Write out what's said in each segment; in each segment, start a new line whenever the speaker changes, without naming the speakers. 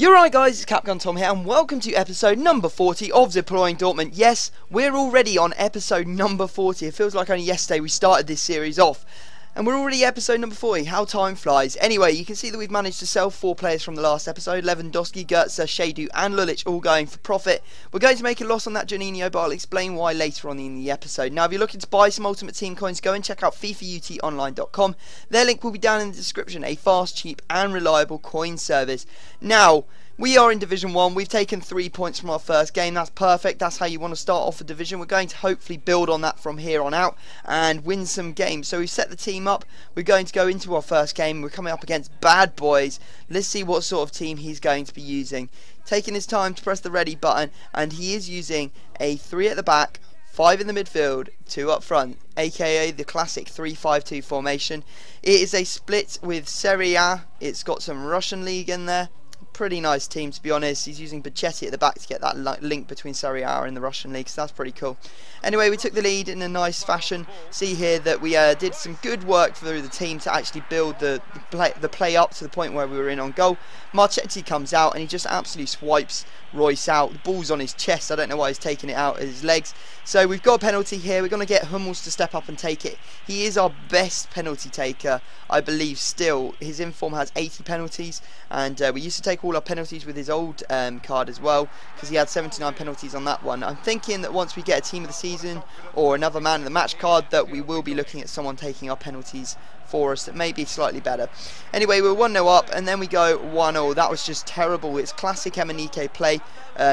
You're right guys, it's Capgun Tom here and welcome to episode number 40 of Deploying Dortmund. Yes, we're already on episode number 40. It feels like only yesterday we started this series off. And we're already episode number 40, how time flies. Anyway, you can see that we've managed to sell 4 players from the last episode. Lewandowski, Goetze, Shadu and Lulic all going for profit. We're going to make a loss on that Juninho, but I'll explain why later on in the episode. Now, if you're looking to buy some Ultimate Team coins, go and check out FIFAUTonline.com. Their link will be down in the description, a fast, cheap and reliable coin service. Now, we are in Division 1, we've taken 3 points from our first game, that's perfect, that's how you want to start off a division. We're going to hopefully build on that from here on out and win some games. So we've set the team up, we're going to go into our first game, we're coming up against Bad Boys. Let's see what sort of team he's going to be using. Taking his time to press the ready button, and he is using a 3 at the back, 5 in the midfield, 2 up front, aka the classic 3-5-2 formation. It is a split with Serie A, it's got some Russian league in there. Pretty nice team, to be honest. He's using Bachetti at the back to get that link between Serie A and the Russian league, so that's pretty cool. Anyway, we took the lead in a nice fashion. See here that we did some good work through the team to actually build the play up to the point where we were in on goal. Marchetti comes out and he just absolutely swipes Royce out. The ball's on his chest. I don't know why he's taking it out of his legs. So we've got a penalty here. We're going to get Hummels to step up and take it. He is our best penalty taker, I believe, still. His inform has 80 penalties, and we used to take all our penalties with his old card as well, because he had 79 penalties on that one. I'm thinking that once we get a team of the season or another man of the match card, that we will be looking at someone taking our penalties for us that may be slightly better. Anyway, we're 1-0 up and then we go 1-0. That was just terrible. It's classic Emenike play.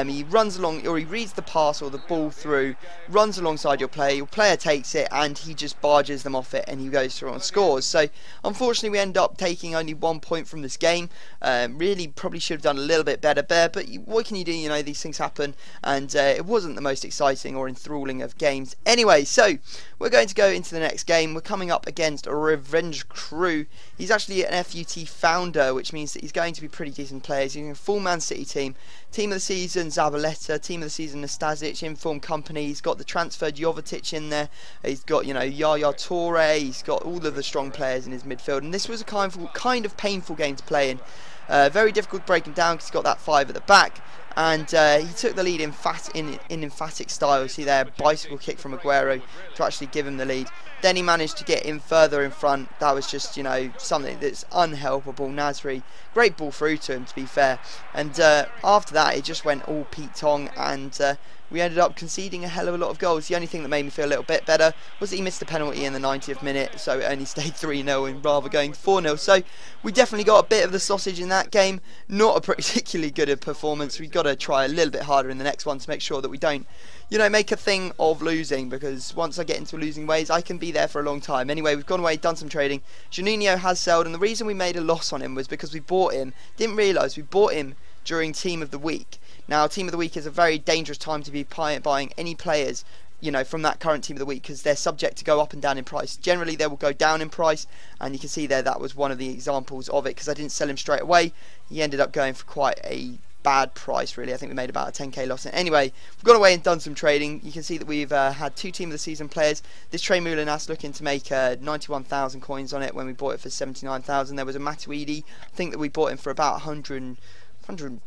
He runs along, or he reads the pass or the ball through, runs alongside your player takes it and he just barges them off it and he goes through and scores. So unfortunately we end up taking only 1 point from this game. Really probably should have done a little bit better there, but what can you do? You know, these things happen, and it wasn't the most exciting or enthralling of games. Anyway, so we're going to go into the next game. We're coming up against a Revenge Crew. He's actually an FUT founder, which means that he's going to be pretty decent players. He's a full Man City team. Team of the season Zabaleta, team of the season Nastasic, informed company. He's got the transferred Jovetic in there. He's got, you know, Yaya Toure. He's got all of the strong players in his midfield, and this was a kind of painful game to play in. Very difficult to break him down because he's got that 5 at the back, and he took the lead in emphatic style. See there, bicycle kick from Aguero to actually give him the lead. Then he managed to get in further in front. That was just, you know, something that's unhelpable. Nasri, great ball through to him, to be fair. And after that, it just went all Pete Tong, and we ended up conceding a hell of a lot of goals. The only thing that made me feel a little bit better was that he missed the penalty in the 90th minute, so it only stayed 3-0 and rather going 4-0. So we definitely got a bit of the sausage in that game. Not a particularly good performance. We've got to try a little bit harder in the next one to make sure that we don't, you know, make a thing of losing, because once I get into losing ways, I can be there for a long time. Anyway, we've gone away, done some trading. Juninho has sold, and the reason we made a loss on him was because we bought him. Didn't realise we bought him during Team of the Week. Now, Team of the Week is a very dangerous time to be buying any players, you know, from that current Team of the Week, because they're subject to go up and down in price. Generally, they will go down in price, and you can see there that was one of the examples of it, because I didn't sell him straight away. He ended up going for quite a bad price, really. I think we made about a 10k loss. Anyway, we've gone away and done some trading. You can see that we've had 2 Team of the Season players. This Trey Moulinas looking to make 91,000 coins on it when we bought it for 79,000. There was a Matuidi, I think that we bought him for about 120,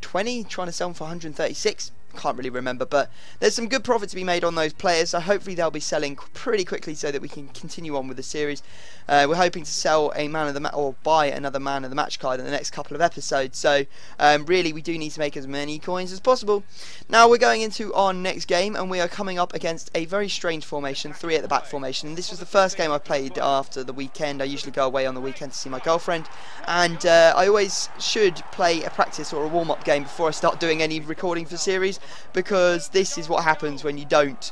trying to sell him for 136. Can't really remember, but there's some good profit to be made on those players, so hopefully they'll be selling pretty quickly so that we can continue on with the series. We're hoping to sell a man of the or buy another man of the match card in the next couple of episodes, so really we do need to make as many coins as possible. Now we're going into our next game, and we are coming up against a very strange formation, 3 at the back formation, and this was the first game I played after the weekend. I usually go away on the weekend to see my girlfriend, and I always should play a practice or a warm-up game before I start doing any recording for the series, because this is what happens when you don't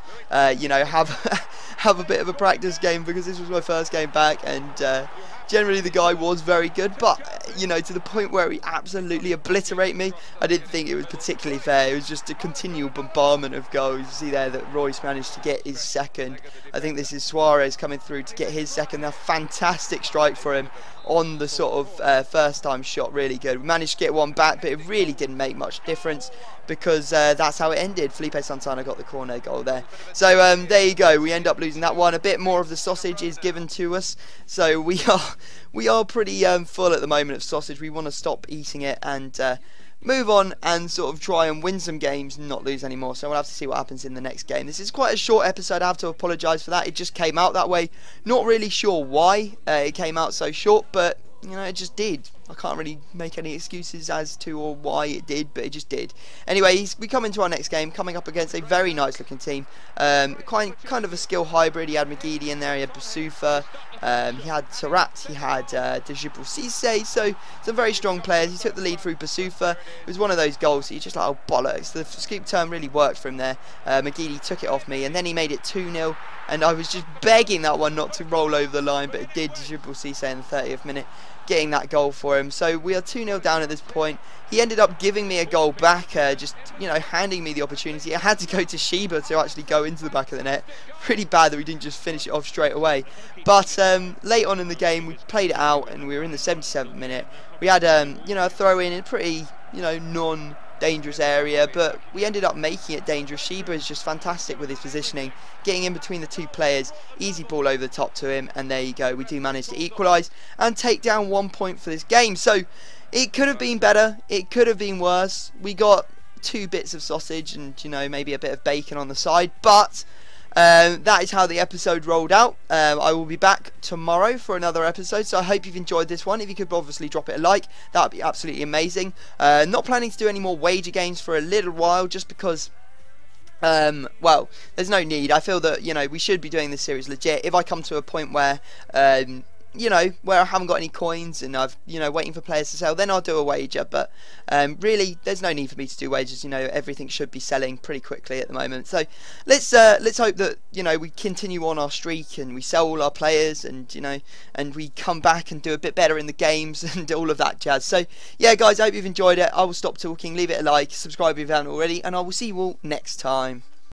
you know, have a bit of a practice game, because this was my first game back, and generally the guy was very good, but you know, to the point where he absolutely obliterated me. I didn't think it was particularly fair. It was just a continual bombardment of goals. You see there that Royce managed to get his second. I think this is Suarez coming through to get his second. A fantastic strike for him on the sort of first time shot. Really good. We managed to get one back, but it really didn't make much difference, because that's how it ended. Felipe Santana got the corner goal there. So there you go. We end up losing that one. A bit more of the sausage is given to us, so we are pretty full at the moment of sausage. We want to stop eating it and move on and sort of try and win some games and not lose anymore. So we'll have to see what happens in the next game. This is quite a short episode. I have to apologise for that. It just came out that way. Not really sure why it came out so short, but you know, it just did. I can't really make any excuses as to or why it did, but it just did. Anyway, we come into our next game, coming up against a very nice looking team. Kind of a skill hybrid. He had McGeady in there, he had Basufa, he had Tarat, he had dowpg, so some very strong players. He took the lead through Basufa. It was one of those goals that you just like, oh bollocks. The scoop turn really worked for him there. McGeady took it off me, and then he made it 2-0. And I was just begging that one not to roll over the line, but it did. dowpg in the 30th minute, getting that goal for him. So we are 2-0 down at this point. He ended up giving me a goal back, just, you know, handing me the opportunity. I had to go to Sheba to actually go into the back of the net. Pretty bad that we didn't just finish it off straight away. But late on in the game, we played it out, and we were in the 77th minute. We had, you know, a throw in a pretty, you know, non-dangerous area, but we ended up making it dangerous. Sheba is just fantastic with his positioning, getting in between the two players, easy ball over the top to him, and there you go. We do manage to equalise and take down 1 point for this game. So it could have been better, it could have been worse. We got 2 bits of sausage and, you know, maybe a bit of bacon on the side, but that is how the episode rolled out. I will be back tomorrow for another episode, so I hope you've enjoyed this one. If you could obviously drop it a like, that would be absolutely amazing. Not planning to do any more wager games for a little while, just because well, there's no need. I feel that, you know, we should be doing this series legit. If I come to a point where you know, where I haven't got any coins and I've, you know, waiting for players to sell, then I'll do a wager. But really, there's no need for me to do wagers. You know, everything should be selling pretty quickly at the moment. So let's hope that, you know, we continue on our streak and we sell all our players, and, you know, and we come back and do a bit better in the games and all of that jazz. So yeah, guys, I hope you've enjoyed it. I will stop talking. Leave it a like, subscribe if you haven't already, and I will see you all next time.